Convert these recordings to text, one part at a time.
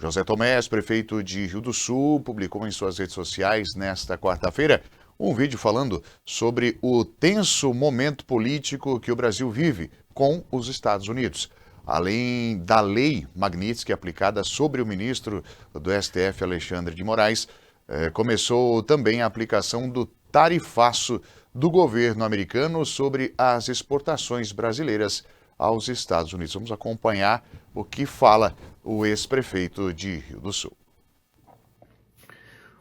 José Tomé, prefeito de Rio do Sul, publicou em suas redes sociais nesta quarta-feira um vídeo falando sobre o tenso momento político que o Brasil vive com os Estados Unidos. Além da lei Magnitsky aplicada sobre o ministro do STF, Alexandre de Moraes, começou também a aplicação do tarifaço do governo americano sobre as exportações brasileiras aos Estados Unidos. Vamos acompanhar o que fala o ex-prefeito de Rio do Sul.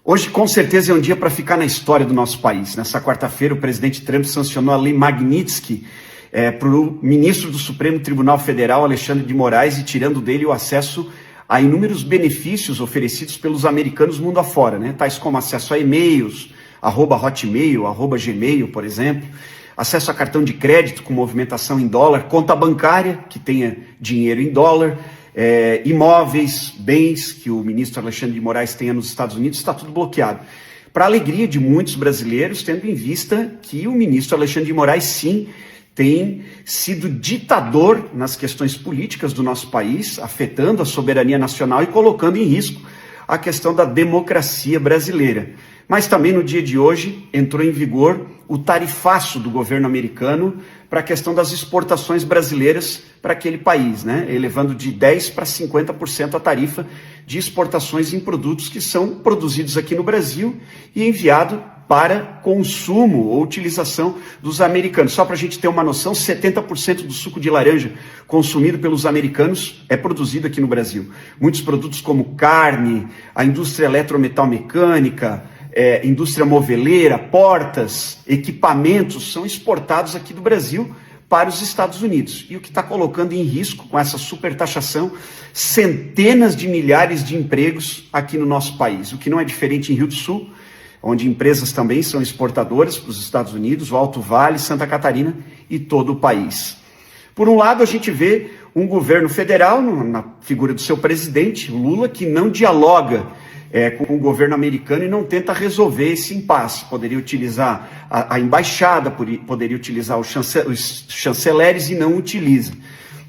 Hoje, com certeza, é um dia para ficar na história do nosso país. Nessa quarta-feira, o presidente Trump sancionou a lei Magnitsky para o ministro do Supremo Tribunal Federal, Alexandre de Moraes, e tirando dele o acesso a inúmeros benefícios oferecidos pelos americanos mundo afora, né? Tais como acesso a e-mails, @hotmail, @gmail, por exemplo, acesso a cartão de crédito com movimentação em dólar, conta bancária que tenha dinheiro em dólar, imóveis, bens que o ministro Alexandre de Moraes tenha nos Estados Unidos, está tudo bloqueado. Para a alegria de muitos brasileiros, tendo em vista que o ministro Alexandre de Moraes, sim, tem sido ditador nas questões políticas do nosso país, afetando a soberania nacional e colocando em risco a questão da democracia brasileira. Mas também no dia de hoje entrou em vigor o tarifaço do governo americano para a questão das exportações brasileiras para aquele país, né? Elevando de 10% para 50% a tarifa de exportações em produtos que são produzidos aqui no Brasil e enviado para consumo ou utilização dos americanos. Só para a gente ter uma noção, 70% do suco de laranja consumido pelos americanos é produzido aqui no Brasil. Muitos produtos como carne, a indústria eletrometal-mecânica, indústria moveleira, portas, equipamentos são exportados aqui do Brasil para os Estados Unidos. E o que está colocando em risco com essa supertaxação centenas de milhares de empregos aqui no nosso país. O que não é diferente em Rio do Sul, onde empresas também são exportadoras para os Estados Unidos, o Alto Vale, Santa Catarina e todo o país. Por um lado, a gente vê um governo federal, na figura do seu presidente, Lula, que não dialoga com o governo americano e não tenta resolver esse impasse. Poderia utilizar a embaixada, poderia utilizar os chanceleres e não utiliza.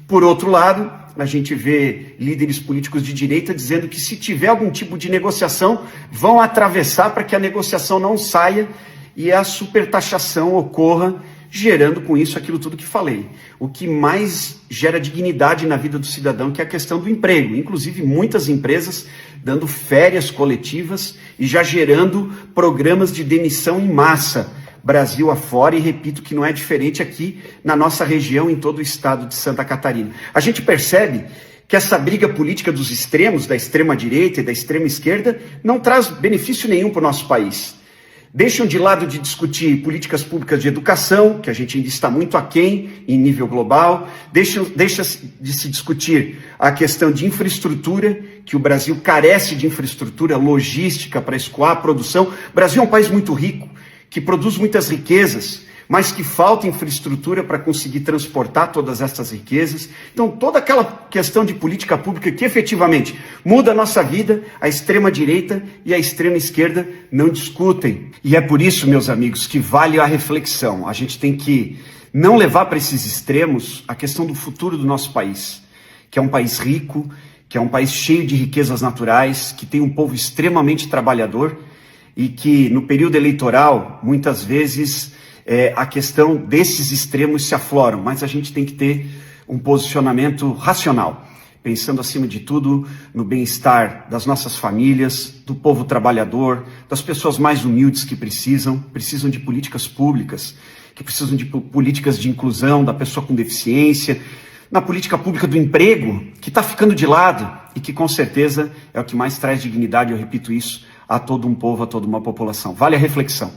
Por outro lado, a gente vê líderes políticos de direita dizendo que se tiver algum tipo de negociação, vão atravessar para que a negociação não saia e a supertaxação ocorra, gerando com isso aquilo tudo que falei. O que mais gera dignidade na vida do cidadão, que é a questão do emprego. Inclusive, muitas empresas dando férias coletivas e já gerando programas de demissão em massa, Brasil afora, e repito que não é diferente aqui na nossa região, em todo o estado de Santa Catarina. A gente percebe que essa briga política dos extremos, da extrema-direita e da extrema-esquerda, não traz benefício nenhum para o nosso país. Deixam de lado de discutir políticas públicas de educação, que a gente ainda está muito aquém em nível global, deixa de se discutir a questão de infraestrutura, que o Brasil carece de infraestrutura logística para escoar a produção. O Brasil é um país muito rico, que produz muitas riquezas, mas que falta infraestrutura para conseguir transportar todas essas riquezas. Então, toda aquela questão de política pública que efetivamente muda a nossa vida, a extrema-direita e a extrema-esquerda não discutem. E é por isso, meus amigos, que vale a reflexão. A gente tem que não levar para esses extremos a questão do futuro do nosso país, que é um país rico, que é um país cheio de riquezas naturais, que tem um povo extremamente trabalhador e que no período eleitoral, muitas vezes, a questão desses extremos se afloram, mas a gente tem que ter um posicionamento racional, pensando acima de tudo no bem-estar das nossas famílias, do povo trabalhador, das pessoas mais humildes que precisam de políticas públicas, que precisam de políticas de inclusão da pessoa com deficiência, na política pública do emprego, que está ficando de lado e que com certeza é o que mais traz dignidade, eu repito isso, a todo um povo, a toda uma população. Vale a reflexão.